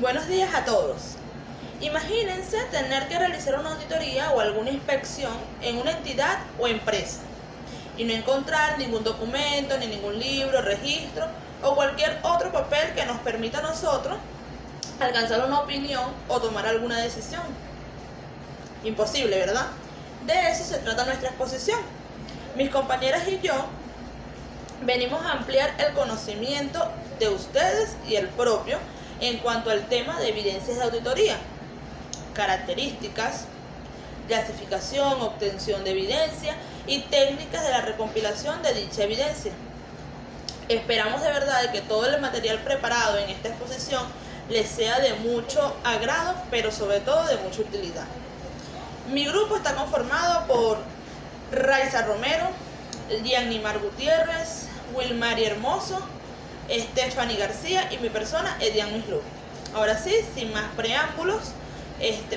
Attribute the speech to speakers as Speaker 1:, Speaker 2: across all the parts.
Speaker 1: Buenos días a todos. Imagínense tener que realizar una auditoría o alguna inspección en una entidad o empresa y no encontrar ningún documento, ni ningún libro, registro o cualquier otro papel que nos permita a nosotros alcanzar una opinión o tomar alguna decisión. Imposible, ¿verdad? De eso se trata nuestra exposición. Mis compañeras y yo venimos a ampliar el conocimiento de ustedes y el propio en cuanto al tema de evidencias de auditoría, características, clasificación, obtención de evidencia y técnicas de la recompilación de dicha evidencia. Esperamos de verdad que todo el material preparado en esta exposición les sea de mucho agrado, pero sobre todo de mucha utilidad. Mi grupo está conformado por Raiza Romero, Giannimar Gutiérrez, Wilmary Hermoso, Stephanie García y mi persona, Edian Mislú. Ahora sí, sin más preámbulos,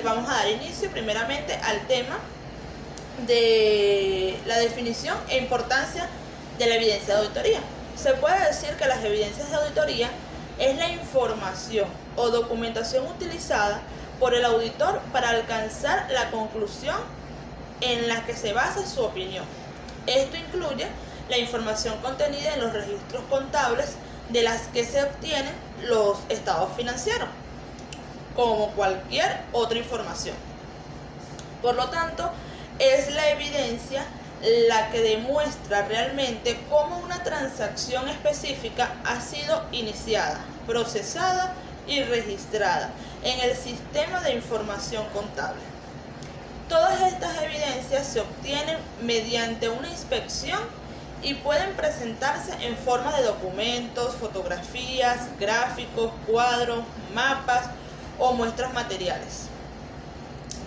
Speaker 1: vamos a dar inicio primeramente al tema de la definición e importancia de la evidencia de auditoría. Se puede decir que las evidencias de auditoría es la información o documentación utilizada por el auditor para alcanzar la conclusión en la que se basa su opinión. Esto incluye la información contenida en los registros contables de las que se obtienen los estados financieros, como cualquier otra información. Por lo tanto, es la evidencia la que demuestra realmente cómo una transacción específica ha sido iniciada, procesada y registrada en el sistema de información contable. Todas estas evidencias se obtienen mediante una inspección y pueden presentarse en forma de documentos, fotografías, gráficos, cuadros, mapas o muestras materiales.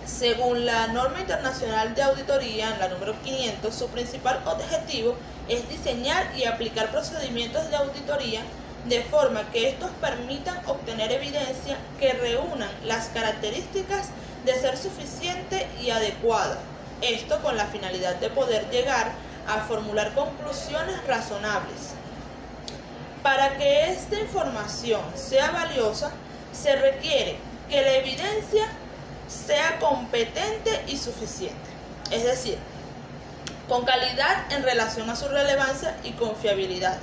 Speaker 1: Según la norma internacional de auditoría, la número 500, su principal objetivo es diseñar y aplicar procedimientos de auditoría de forma que estos permitan obtener evidencia que reúnan las características de ser suficiente y adecuada. Esto con la finalidad de poder llegar a formular conclusiones razonables. Para que esta información sea valiosa, se requiere que la evidencia sea competente y suficiente, es decir, con calidad en relación a su relevancia y confiabilidad.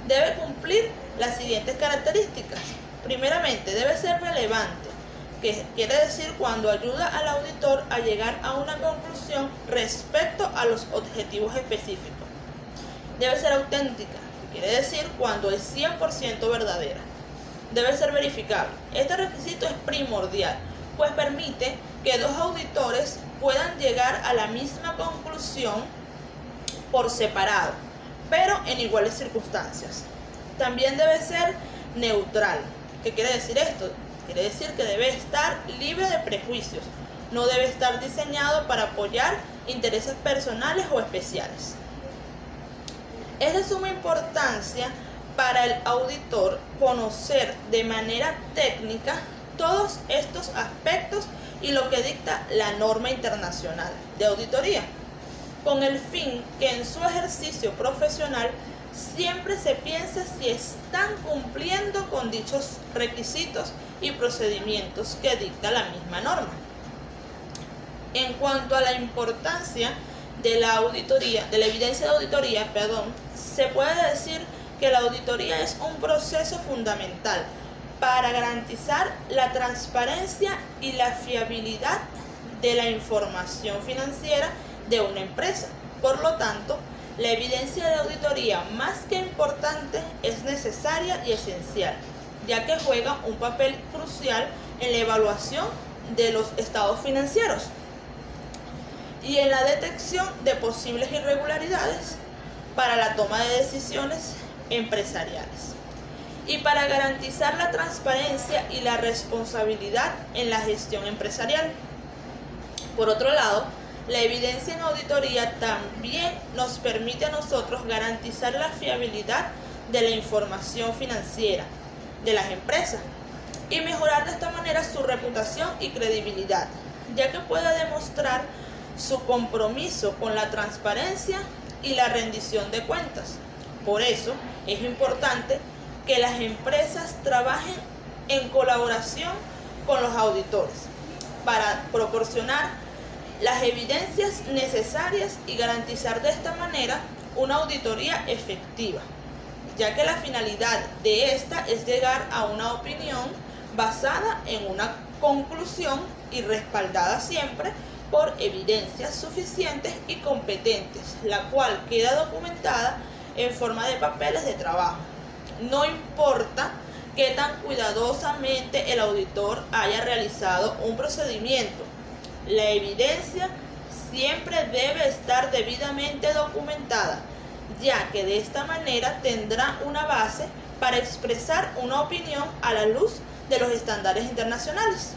Speaker 1: Debe cumplir las siguientes características. Primeramente, debe ser relevante, que quiere decir cuando ayuda al auditor a llegar a una conclusión respecto a los objetivos específicos. Debe ser auténtica, que quiere decir cuando es 100% verdadera. Debe ser verificable. Este requisito es primordial, pues permite que dos auditores puedan llegar a la misma conclusión por separado, pero en iguales circunstancias. También debe ser neutral. ¿Qué quiere decir esto? Quiere decir que debe estar libre de prejuicios, no debe estar diseñado para apoyar intereses personales o especiales. Es de suma importancia para el auditor conocer de manera técnica todos estos aspectos y lo que dicta la norma internacional de auditoría, con el fin que en su ejercicio profesional siempre se piense si están cumpliendo con dichos requisitos y procedimientos que dicta la misma norma. En cuanto a la importancia de la auditoría, de la evidencia de auditoría, se puede decir que la auditoría es un proceso fundamental para garantizar la transparencia y la fiabilidad de la información financiera de una empresa. Por lo tanto, la evidencia de auditoría, más que importante, es necesaria y esencial, ya que juega un papel crucial en la evaluación de los estados financieros y en la detección de posibles irregularidades para la toma de decisiones empresariales y para garantizar la transparencia y la responsabilidad en la gestión empresarial. Por otro lado, la evidencia en auditoría también nos permite a nosotros garantizar la fiabilidad de la información financiera de las empresas y mejorar de esta manera su reputación y credibilidad, ya que puede demostrar su compromiso con la transparencia y la rendición de cuentas. Por eso es importante que las empresas trabajen en colaboración con los auditores para proporcionar las evidencias necesarias y garantizar de esta manera una auditoría efectiva, ya que la finalidad de esta es llegar a una opinión basada en una conclusión y respaldada siempre por evidencias suficientes y competentes, la cual queda documentada en forma de papeles de trabajo. No importa qué tan cuidadosamente el auditor haya realizado un procedimiento, la evidencia siempre debe estar debidamente documentada, ya que de esta manera tendrá una base para expresar una opinión a la luz de los estándares internacionales.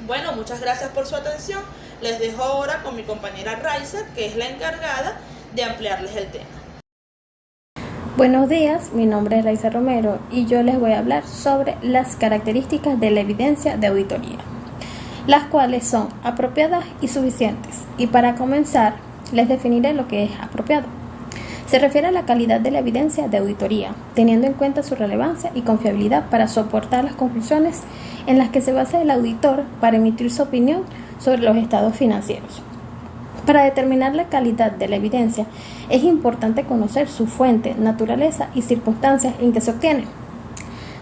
Speaker 1: Bueno, muchas gracias por su atención. Les dejo ahora con mi compañera Raiza, que es la encargada de ampliarles el tema.
Speaker 2: Buenos días, mi nombre es Raiza Romero y yo les voy a hablar sobre las características de la evidencia de auditoría, las cuales son apropiadas y suficientes. Y para comenzar, les definiré lo que es apropiado. Se refiere a la calidad de la evidencia de auditoría, teniendo en cuenta su relevancia y confiabilidad para soportar las conclusiones en las que se basa el auditor para emitir su opinión sobre los estados financieros. Para determinar la calidad de la evidencia, es importante conocer su fuente, naturaleza y circunstancias en que se obtiene.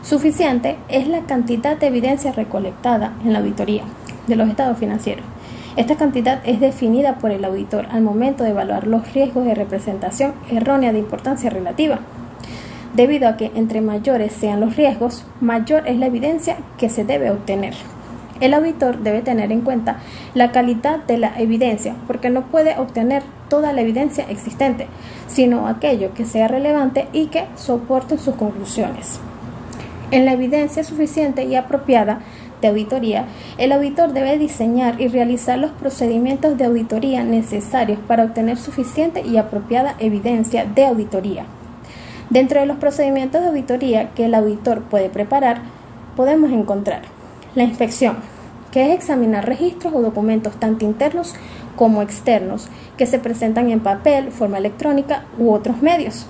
Speaker 2: Suficiente es la cantidad de evidencia recolectada en la auditoría de los estados financieros. Esta cantidad es definida por el auditor al momento de evaluar los riesgos de representación errónea de importancia relativa, debido a que entre mayores sean los riesgos, mayor es la evidencia que se debe obtener. El auditor debe tener en cuenta la calidad de la evidencia, porque no puede obtener toda la evidencia existente, sino aquello que sea relevante y que soporte sus conclusiones. En la evidencia suficiente y apropiada de auditoría, el auditor debe diseñar y realizar los procedimientos de auditoría necesarios para obtener suficiente y apropiada evidencia de auditoría. Dentro de los procedimientos de auditoría que el auditor puede preparar, podemos encontrar la inspección, que es examinar registros o documentos tanto internos como externos que se presentan en papel, forma electrónica u otros medios.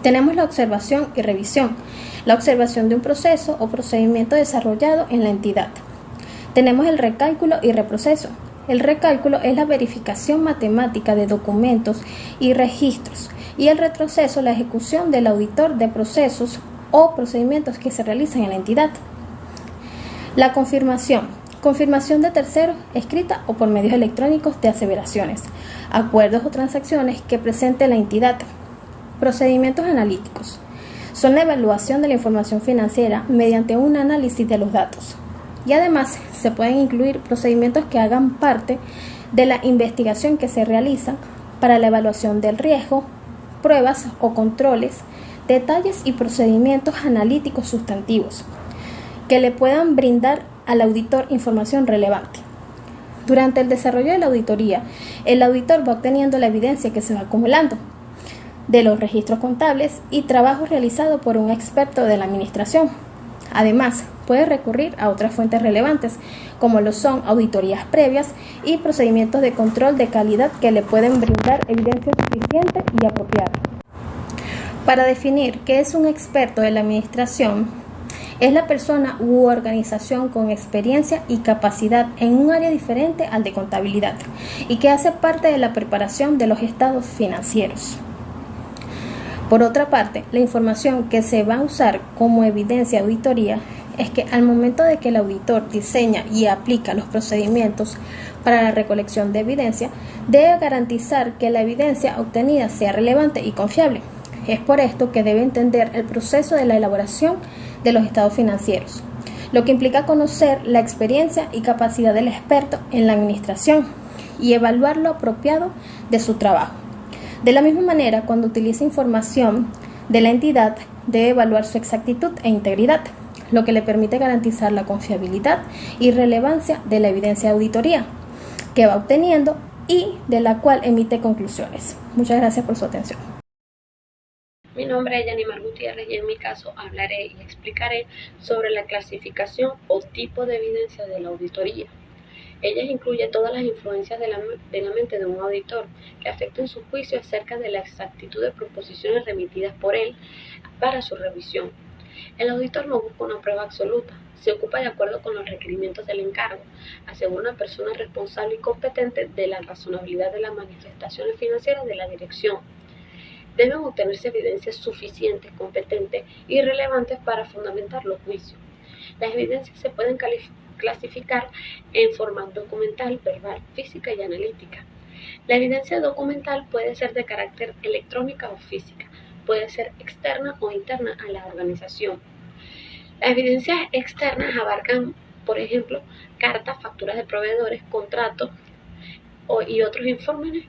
Speaker 2: Tenemos la observación y revisión, la observación de un proceso o procedimiento desarrollado en la entidad. Tenemos el recálculo y reproceso. El recálculo es la verificación matemática de documentos y registros, y el retroceso la ejecución del auditor de procesos o procedimientos que se realizan en la entidad. La confirmación de terceros, escrita o por medios electrónicos de aseveraciones, acuerdos o transacciones que presente la entidad. Procedimientos analíticos son la evaluación de la información financiera mediante un análisis de los datos. Y además se pueden incluir procedimientos que hagan parte de la investigación que se realiza para la evaluación del riesgo, pruebas o controles, detalles y procedimientos analíticos sustantivos que le puedan brindar al auditor información relevante. Durante el desarrollo de la auditoría, el auditor va obteniendo la evidencia que se va acumulando de los registros contables y trabajos realizados por un experto de la administración. Además, puede recurrir a otras fuentes relevantes, como lo son auditorías previas y procedimientos de control de calidad que le pueden brindar evidencia suficiente y apropiada. Para definir qué es un experto de la administración, es la persona u organización con experiencia y capacidad en un área diferente al de contabilidad y que hace parte de la preparación de los estados financieros. Por otra parte, la información que se va a usar como evidencia de auditoría es que al momento de que el auditor diseña y aplica los procedimientos para la recolección de evidencia, debe garantizar que la evidencia obtenida sea relevante y confiable. Es por esto que debe entender el proceso de la elaboración de los estados financieros, lo que implica conocer la experiencia y capacidad del experto en la administración y evaluar lo apropiado de su trabajo. De la misma manera, cuando utiliza información de la entidad, debe evaluar su exactitud e integridad, lo que le permite garantizar la confiabilidad y relevancia de la evidencia de auditoría que va obteniendo y de la cual emite conclusiones. Muchas gracias por su atención.
Speaker 3: Mi nombre es Yanimar Gutiérrez y en mi caso hablaré y explicaré sobre la clasificación o tipo de evidencia de la auditoría. Ella incluye todas las influencias de la mente de un auditor que afecten su juicio acerca de la exactitud de proposiciones remitidas por él para su revisión. El auditor no busca una prueba absoluta, se ocupa de acuerdo con los requerimientos del encargo, asegura una persona responsable y competente de la razonabilidad de las manifestaciones financieras de la dirección. Deben obtenerse evidencias suficientes, competentes y relevantes para fundamentar los juicios. Las evidencias se pueden clasificar en forma documental, verbal, física y analítica. La evidencia documental puede ser de carácter electrónica o física, puede ser externa o interna a la organización. Las evidencias externas abarcan, por ejemplo, cartas, facturas de proveedores, contratos y otros informes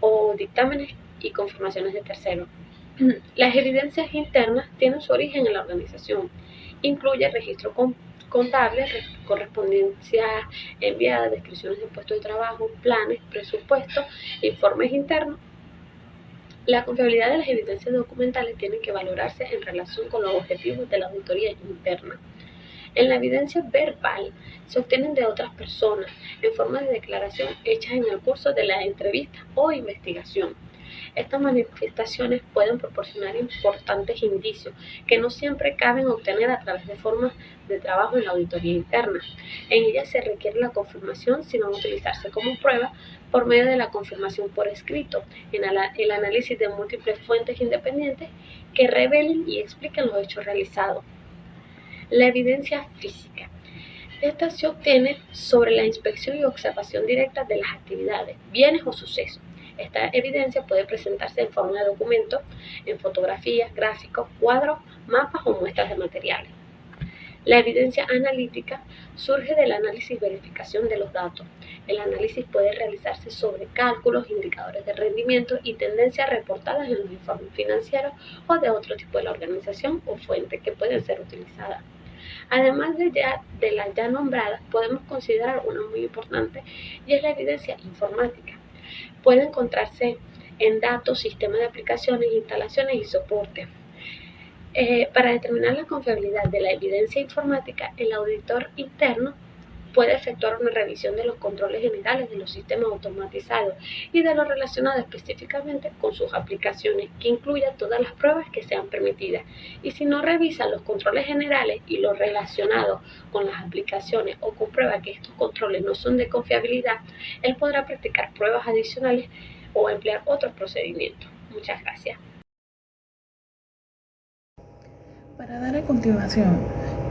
Speaker 3: o dictámenes y confirmaciones de terceros. Las evidencias internas tienen su origen en la organización. Incluye registro contable, correspondencia enviada, descripciones de puestos de trabajo, planes, presupuestos, informes internos. La confiabilidad de las evidencias documentales tiene que valorarse en relación con los objetivos de la auditoría interna. En la evidencia verbal se obtienen de otras personas en forma de declaración hechas en el curso de la entrevista o investigación. Estas manifestaciones pueden proporcionar importantes indicios que no siempre caben obtener a través de formas de trabajo en la auditoría interna. En ellas se requiere la confirmación sin utilizarse como prueba por medio de la confirmación por escrito, en el análisis de múltiples fuentes independientes que revelen y expliquen los hechos realizados. La evidencia física. Esta se obtiene sobre la inspección y observación directa de las actividades, bienes o sucesos. Esta evidencia puede presentarse en forma de documento, en fotografías, gráficos, cuadros, mapas o muestras de materiales. La evidencia analítica surge del análisis y verificación de los datos. El análisis puede realizarse sobre cálculos, indicadores de rendimiento y tendencias reportadas en los informes financieros o de otro tipo de la organización o fuente que pueden ser utilizadas. Además de las ya nombradas, podemos considerar una muy importante y es la evidencia informática. Puede encontrarse en datos, sistemas de aplicaciones, instalaciones y soporte. Para determinar la confiabilidad de la evidencia informática, el auditor interno puede efectuar una revisión de los controles generales de los sistemas automatizados y de lo relacionado específicamente con sus aplicaciones, que incluya todas las pruebas que sean permitidas. Y si no revisa los controles generales y lo relacionado con las aplicaciones o comprueba que estos controles no son de confiabilidad, él podrá practicar pruebas adicionales o emplear otros procedimientos. Muchas gracias.
Speaker 4: Para dar a continuación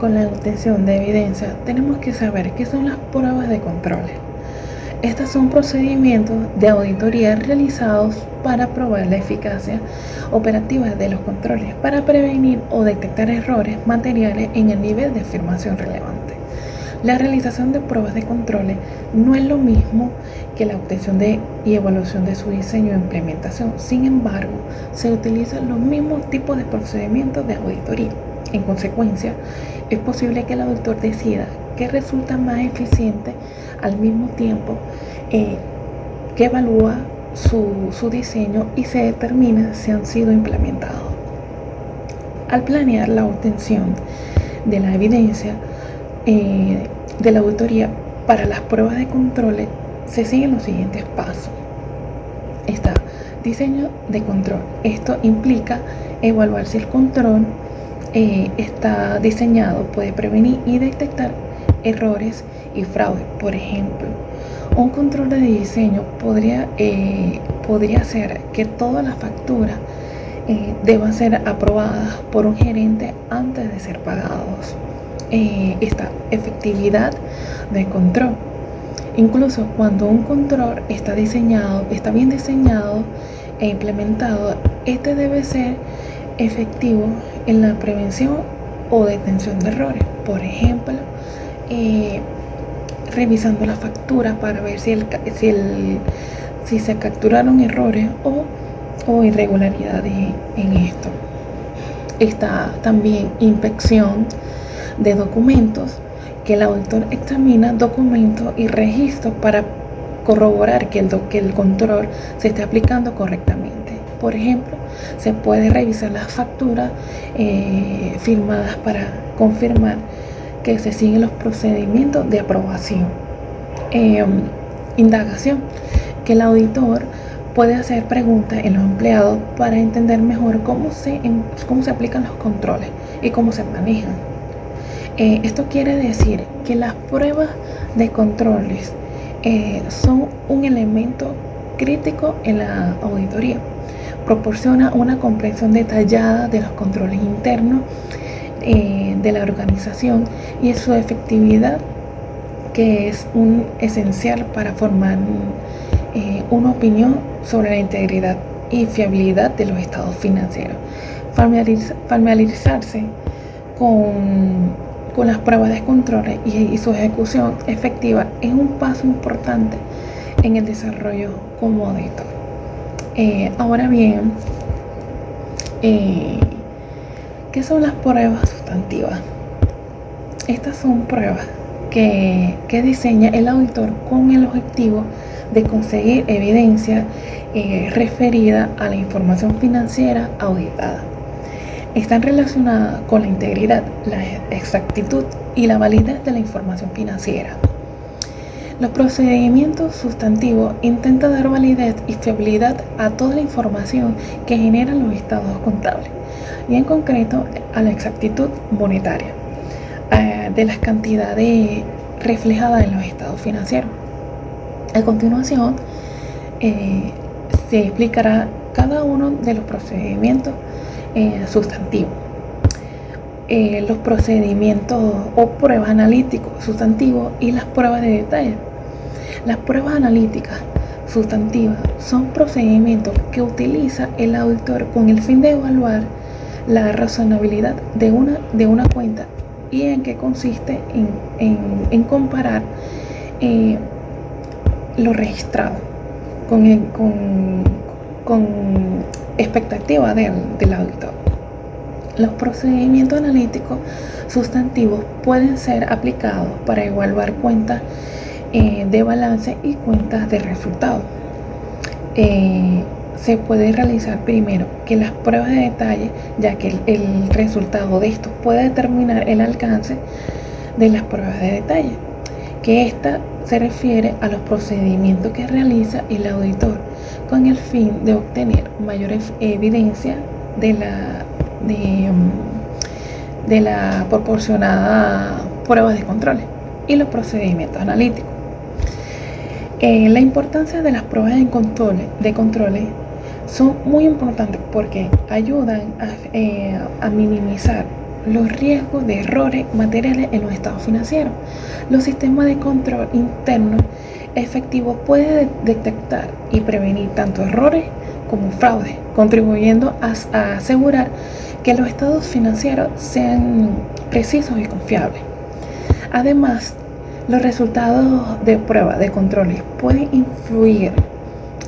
Speaker 4: con la obtención de evidencia, tenemos que saber qué son las pruebas de control. Estos son procedimientos de auditoría realizados para probar la eficacia operativa de los controles, para prevenir o detectar errores materiales en el nivel de afirmación relevante. La realización de pruebas de controles no es lo mismo que la obtención y evaluación de su diseño e implementación. Sin embargo, se utilizan los mismos tipos de procedimientos de auditoría. En consecuencia, es posible que el auditor decida qué resulta más eficiente al mismo tiempo que evalúa su diseño y se determina si han sido implementados. Al planear la obtención de la evidencia de la auditoría para las pruebas de controles, se siguen los siguientes pasos. Está diseño de control. Esto implica evaluar si el control está diseñado, puede prevenir y detectar errores y fraude. Por ejemplo, un control de diseño podría ser que todas las facturas deban ser aprobadas por un gerente antes de ser pagados. Esta efectividad de control. Incluso cuando un control está bien diseñado e implementado, este debe ser efectivo en la prevención o detención de errores. Por ejemplo, revisando la factura para ver si se capturaron errores o irregularidades en esto. Está también inspección de documentos, que el auditor examina documentos y registros para corroborar que el control se esté aplicando correctamente. Por ejemplo, se puede revisar las facturas firmadas para confirmar que se siguen los procedimientos de aprobación. Indagación, que el auditor puede hacer preguntas en los empleados para entender mejor cómo se aplican los controles y cómo se manejan. Esto quiere decir que las pruebas de controles son un elemento crítico en la auditoría. Proporciona una comprensión detallada de los controles internos de la organización y su efectividad, que es esencial para formar una opinión sobre la integridad y fiabilidad de los estados financieros. Familiarizarse con las pruebas de controles y su ejecución efectiva es un paso importante en el desarrollo como auditor. Ahora bien, ¿qué son las pruebas sustantivas? Estas son pruebas que diseña el auditor con el objetivo de conseguir evidencia referida a la información financiera auditada. Están relacionadas con la integridad, la exactitud y la validez de la información financiera. Los procedimientos sustantivos intentan dar validez y fiabilidad a toda la información que generan los estados contables y en concreto a la exactitud monetaria de las cantidades reflejadas en los estados financieros. A continuación se explicará cada uno de los procedimientos sustantivos. Los procedimientos o pruebas analíticos sustantivos y las pruebas de detalle. Las pruebas analíticas sustantivas son procedimientos que utiliza el auditor con el fin de evaluar la razonabilidad de una cuenta y en qué consiste en comparar lo registrado con expectativa del auditor. Los procedimientos analíticos sustantivos pueden ser aplicados para evaluar cuentas de balance y cuentas de resultados. Se puede realizar primero que las pruebas de detalle, ya que el resultado de esto puede determinar el alcance de las pruebas de detalle, que esta se refiere a los procedimientos que realiza el auditor con el fin de obtener mayor evidencia de la proporcionada pruebas de controles y los procedimientos analíticos. La importancia de las pruebas de controles son muy importantes porque ayudan a minimizar los riesgos de errores materiales en los estados financieros. Los sistemas de control internos efectivos pueden detectar y prevenir tanto errores como fraudes, contribuyendo a asegurar que los estados financieros sean precisos y confiables. Además, los resultados de prueba de controles pueden influir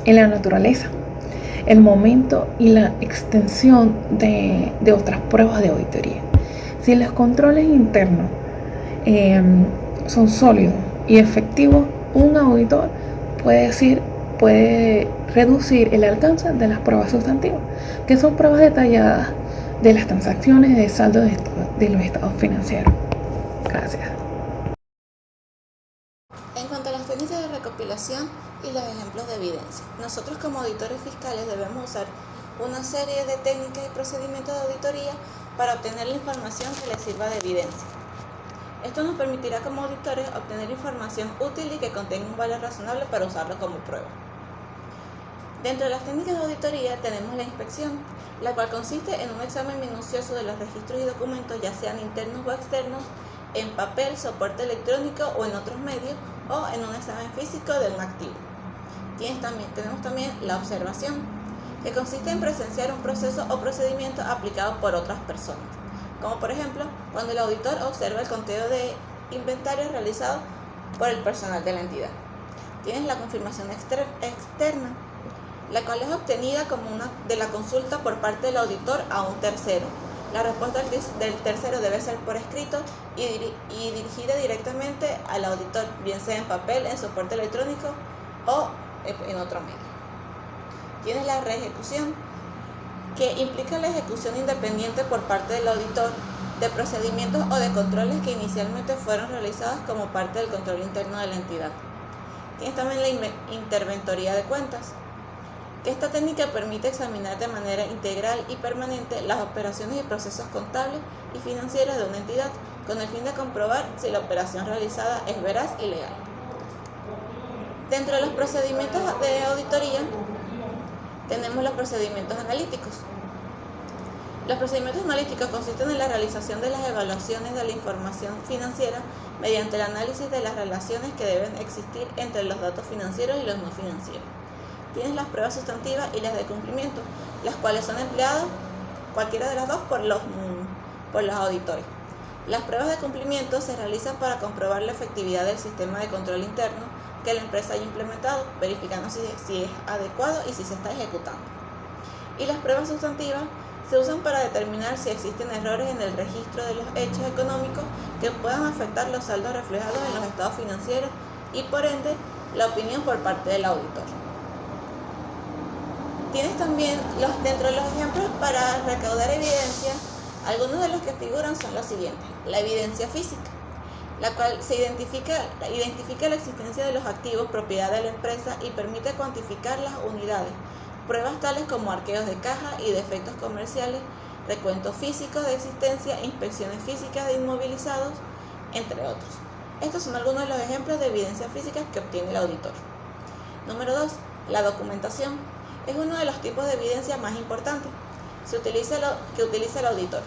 Speaker 4: en la naturaleza, el momento y la extensión de otras pruebas de auditoría. Si los controles internos son sólidos y efectivos, un auditor puede reducir el alcance de las pruebas sustantivas, que son pruebas detalladas de las transacciones de saldo de los estados financieros. Gracias.
Speaker 1: En cuanto a las técnicas de recopilación y los ejemplos de evidencia, nosotros como auditores fiscales debemos usar una serie de técnicas y procedimientos de auditoría para obtener la información que les sirva de evidencia. Esto nos permitirá como auditores obtener información útil y que contenga un valor razonable para usarlo como prueba. Dentro de las técnicas de auditoría tenemos la inspección, la cual consiste en un examen minucioso de los registros y documentos, ya sean internos o externos, en papel, soporte electrónico o en otros medios, o en un examen físico de un activo. Tenemos también la observación, que consiste en presenciar un proceso o procedimiento aplicado por otras personas, como por ejemplo cuando el auditor observa el conteo de inventarios realizado por el personal de la entidad. Tienes la confirmación externa, la cual es obtenida como una de la consulta por parte del auditor a un tercero. La respuesta del tercero debe ser por escrito y dirigida directamente al auditor, bien sea en papel, en soporte electrónico o en otro medio. Tienes la reejecución, que implica la ejecución independiente por parte del auditor de procedimientos o de controles que inicialmente fueron realizados como parte del control interno de la entidad. Tienes también la interventoría de cuentas, que esta técnica permite examinar de manera integral y permanente las operaciones y procesos contables y financieros de una entidad, con el fin de comprobar si la operación realizada es veraz y legal. Dentro de los procedimientos de auditoría tenemos los procedimientos analíticos. Los procedimientos analíticos consisten en la realización de las evaluaciones de la información financiera mediante el análisis de las relaciones que deben existir entre los datos financieros y los no financieros. Tienes las pruebas sustantivas y las de cumplimiento, las cuales son empleadas, cualquiera de las dos, por los auditores. Las pruebas de cumplimiento se realizan para comprobar la efectividad del sistema de control interno que la empresa haya implementado, verificando si es adecuado y si se está ejecutando. Y las pruebas sustantivas se usan para determinar si existen errores en el registro de los hechos económicos que puedan afectar los saldos reflejados en los estados financieros y, por ende, la opinión por parte del auditor. Tienes también, dentro de los ejemplos para recaudar evidencia, algunos de los que figuran son los siguientes. La evidencia física, la cual identifica la existencia de los activos propiedad de la empresa y permite cuantificar las unidades. Pruebas tales como arqueos de caja y defectos comerciales, recuentos físicos de existencia, inspecciones físicas de inmovilizados, entre otros. Estos son algunos de los ejemplos de evidencia física que obtiene el auditor. Número 2. La documentación. Es uno de los tipos de evidencia más importantes que utiliza el auditor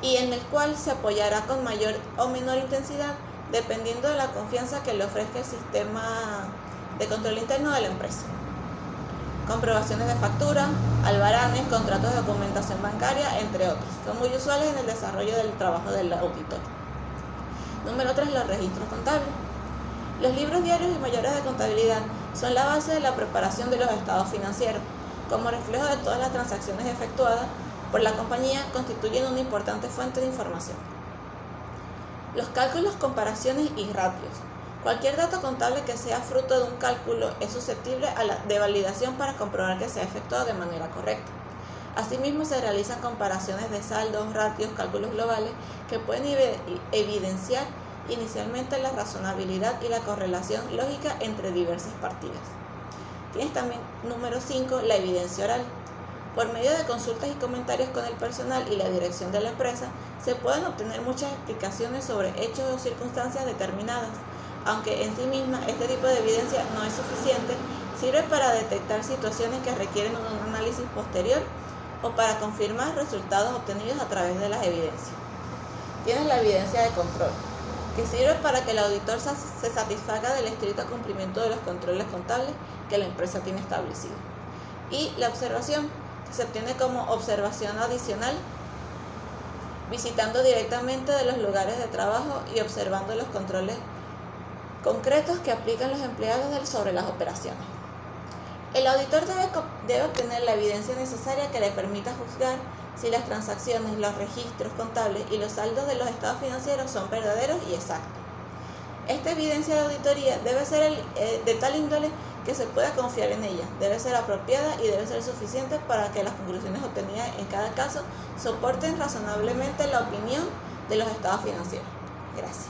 Speaker 1: y en el cual se apoyará con mayor o menor intensidad dependiendo de la confianza que le ofrezca el sistema de control interno de la empresa. Comprobaciones de factura, albaranes, contratos de documentación bancaria, entre otros. Son muy usuales en el desarrollo del trabajo del auditor. Número 3. Los registros contables. Los libros diarios y mayores de contabilidad son la base de la preparación de los estados financieros. Como reflejo de todas las transacciones efectuadas por la compañía, constituyen una importante fuente de información. Los cálculos, comparaciones y ratios. Cualquier dato contable que sea fruto de un cálculo es susceptible de validación para comprobar que se ha efectuado de manera correcta. Asimismo, se realizan comparaciones de saldos, ratios, cálculos globales que pueden evidenciar inicialmente la razonabilidad y la correlación lógica entre diversas partidas. Tienes también, número 5, la evidencia oral. Por medio de consultas y comentarios con el personal y la dirección de la empresa, se pueden obtener muchas explicaciones sobre hechos o circunstancias determinadas. Aunque en sí misma este tipo de evidencia no es suficiente, sirve para detectar situaciones que requieren un análisis posterior o para confirmar resultados obtenidos a través de las evidencias. Tienes la evidencia de control, que sirve para que el auditor se satisfaga del estricto cumplimiento de los controles contables que la empresa tiene establecido. Y la observación, que se obtiene como observación adicional, visitando directamente de los lugares de trabajo y observando los controles concretos que aplican los empleados sobre las operaciones. El auditor debe obtener la evidencia necesaria que le permita juzgar si las transacciones, los registros contables y los saldos de los estados financieros son verdaderos y exactos. Esta evidencia de auditoría debe ser de tal índole que se pueda confiar en ella, debe ser apropiada y debe ser suficiente para que las conclusiones obtenidas en cada caso soporten razonablemente la opinión de los estados financieros. Gracias.